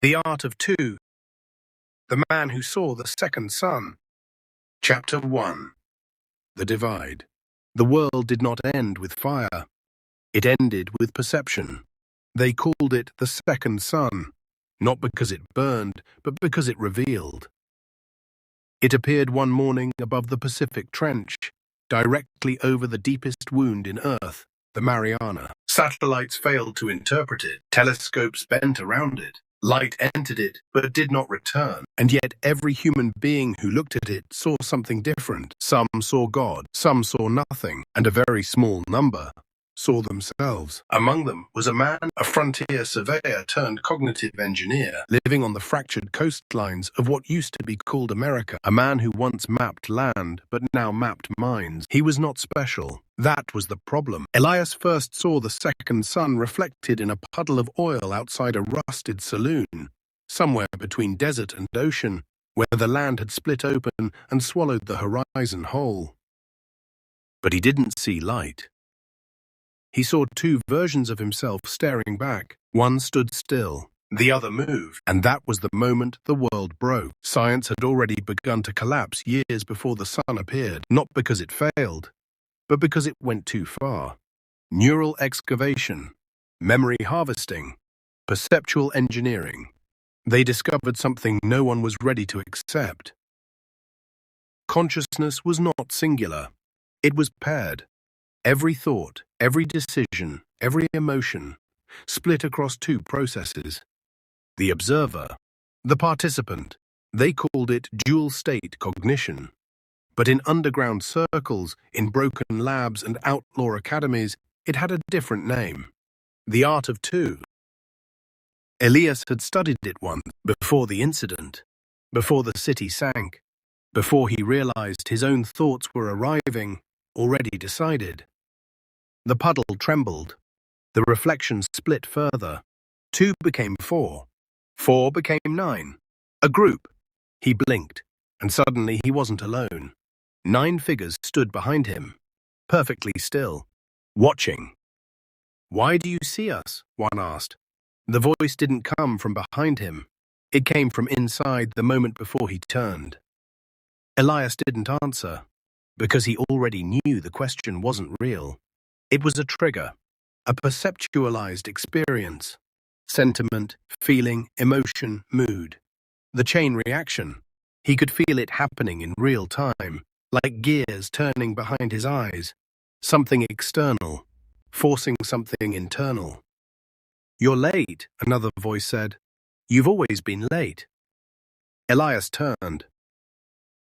The Art of Two. The Man Who Saw the Second Sun. Chapter 1. The Divide. The world did not end with fire. It ended with perception. They called it the second sun, not because it burned, but because it revealed. It appeared one morning above the Pacific Trench, directly over the deepest wound in Earth, the Mariana. Satellites failed to interpret it. Telescopes bent around it. Light entered it, but did not return. And yet every human being who looked at it saw something different. Some saw God, some saw nothing, and a very small number saw themselves. Among them was a man, a frontier surveyor turned cognitive engineer, living on the fractured coastlines of what used to be called America. A man who once mapped land, but now mapped minds. He was not special. That was the problem. Elias first saw the second sun reflected in a puddle of oil outside a rusted saloon, somewhere between desert and ocean, where the land had split open and swallowed the horizon whole. But he didn't see light. He saw two versions of himself staring back. One stood still, the other moved, and that was the moment the world broke. Science had already begun to collapse years before the sun appeared, not because it failed, but because it went too far. Neural excavation, memory harvesting, perceptual engineering. They discovered something no one was ready to accept. Consciousness was not singular. It was paired. Every thought, every decision, every emotion, split across two processes. The observer, the participant, they called it dual-state cognition. But in underground circles, in broken labs and outlaw academies, it had a different name. The Art of Two. Elias had studied it once, before the incident, before the city sank, before he realized his own thoughts were arriving, already decided. The puddle trembled. The reflections split further. 2 became 4. 4 became 9. A group. He blinked, and suddenly he wasn't alone. 9 figures stood behind him, perfectly still, watching. "Why do you see us?" one asked. The voice didn't come from behind him. It came from inside the moment before he turned. Elias didn't answer, because he already knew the question wasn't real. It was a trigger, a perceptualized experience. Sentiment, feeling, emotion, mood. The chain reaction. He could feel it happening in real time, like gears turning behind his eyes. Something external, forcing something internal. "You're late," another voice said. "You've always been late." Elias turned.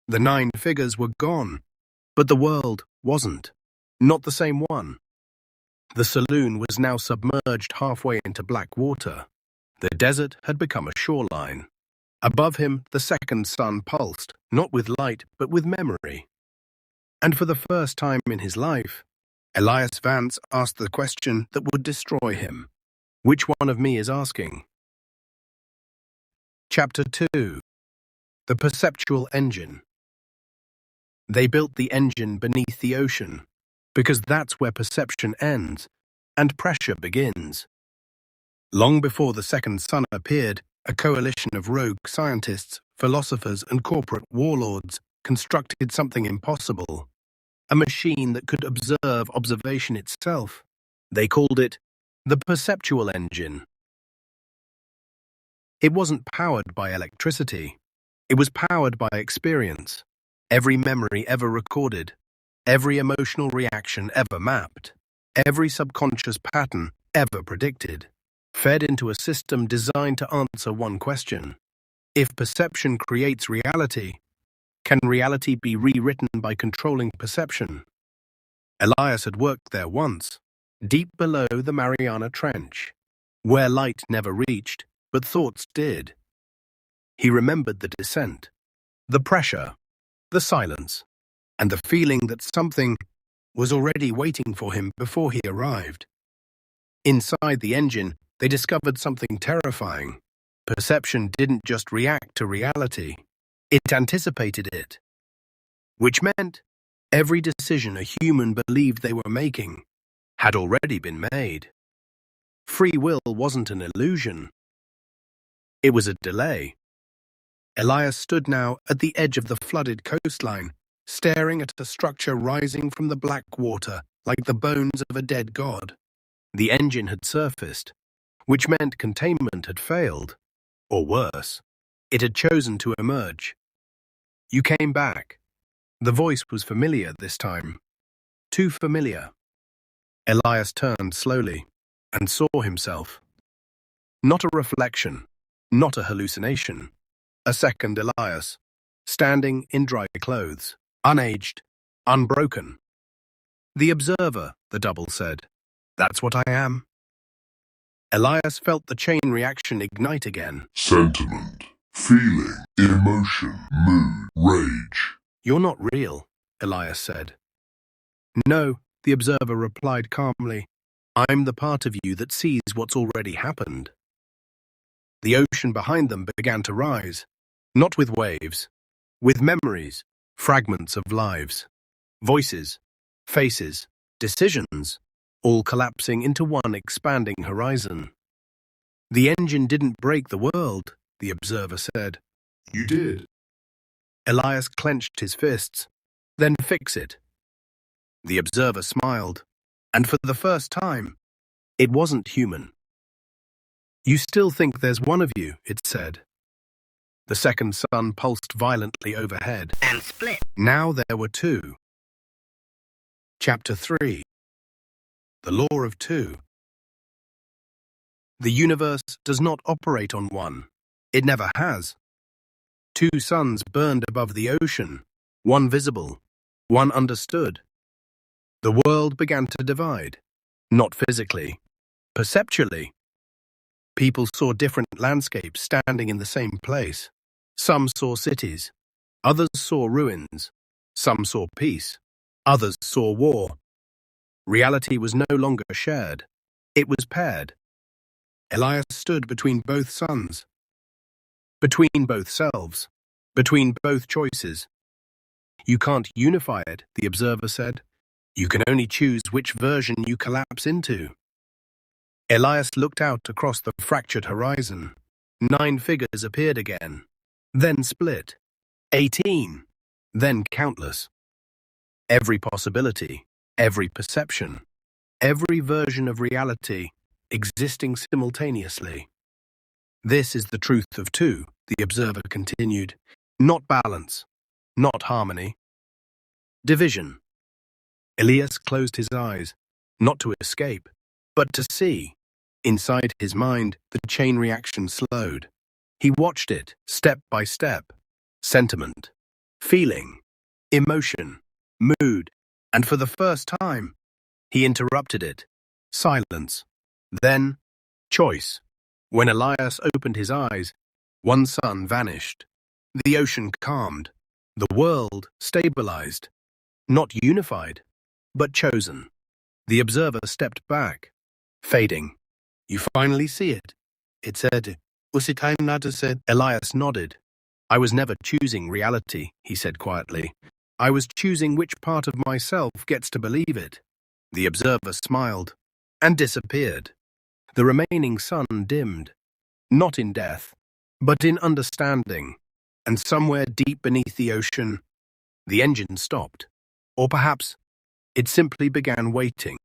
The 9 figures were gone, but the world wasn't. Not the same one. The saloon was now submerged halfway into black water. The desert had become a shoreline. Above him, the second sun pulsed, not with light, but with memory. And for the first time in his life, Elias Vance asked the question that would destroy him. Which one of me is asking? Chapter 2. The Perceptual Engine. They built the engine beneath the ocean, because that's where perception ends and pressure begins. Long before the second sun appeared, a coalition of rogue scientists, philosophers, and corporate warlords constructed something impossible, a machine that could observe observation itself. They called it the perceptual engine. It wasn't powered by electricity. It was powered by experience. Every memory ever recorded, every emotional reaction ever mapped, every subconscious pattern ever predicted, fed into a system designed to answer one question. If perception creates reality, can reality be rewritten by controlling perception? Elias had worked there once, deep below the Mariana Trench, where light never reached, but thoughts did. He remembered the descent, the pressure, the silence, and the feeling that something was already waiting for him before he arrived. Inside the engine, they discovered something terrifying. Perception didn't just react to reality, it anticipated it. Which meant every decision a human believed they were making had already been made. Free will wasn't an illusion. It was a delay. Elias stood now at the edge of the flooded coastline, staring at a structure rising from the black water like the bones of a dead god. The engine had surfaced, which meant containment had failed. Or worse, it had chosen to emerge. "You came back." The voice was familiar this time. Too familiar. Elias turned slowly and saw himself. Not a reflection, not a hallucination. A second Elias, standing in dry clothes, unaged, unbroken. "The observer," the double said. "That's what I am." Elias felt the chain reaction ignite again. Sentiment, feeling, emotion, mood, rage. "You're not real," Elias said. "No," the observer replied calmly. "I'm the part of you that sees what's already happened." The ocean behind them began to rise, not with waves, with memories, fragments of lives, voices, faces, decisions, all collapsing into one expanding horizon. "The engine didn't break the world," the observer said. "You did." Elias clenched his fists. "Then fix it." The observer smiled, and for the first time, it wasn't human. "You still think there's one of you," it said. The second sun pulsed violently overhead. And split. Now there were two. Chapter 3. The Law of Two. The universe does not operate on one. It never has. Two suns burned above the ocean, one visible, one understood. The world began to divide, not physically, perceptually. People saw different landscapes standing in the same place. Some saw cities, others saw ruins, some saw peace, others saw war. Reality was no longer shared, it was paired. Elias stood between both suns, between both selves, between both choices. "You can't unify it," the observer said. "You can only choose which version you collapse into." Elias looked out across the fractured horizon. 9 figures appeared again, then split. 18, then countless. Every possibility, every perception, every version of reality existing simultaneously. "This is the truth of two," the observer continued. "Not balance, not harmony. Division." Elias closed his eyes, not to escape, but to see. Inside his mind, the chain reaction slowed. He watched it, step by step. Sentiment, feeling, emotion, mood, and for the first time, he interrupted it. Silence. Then, choice. When Elias opened his eyes, one sun vanished. The ocean calmed. The world stabilized. Not unified, but chosen. The observer stepped back, fading. "You finally see it," it said. said. Elias nodded. "I was never choosing reality," he said quietly. "I was choosing which part of myself gets to believe it." The observer smiled and disappeared. The remaining sun dimmed, not in death, but in understanding, and somewhere deep beneath the ocean, the engine stopped. Or perhaps it simply began waiting.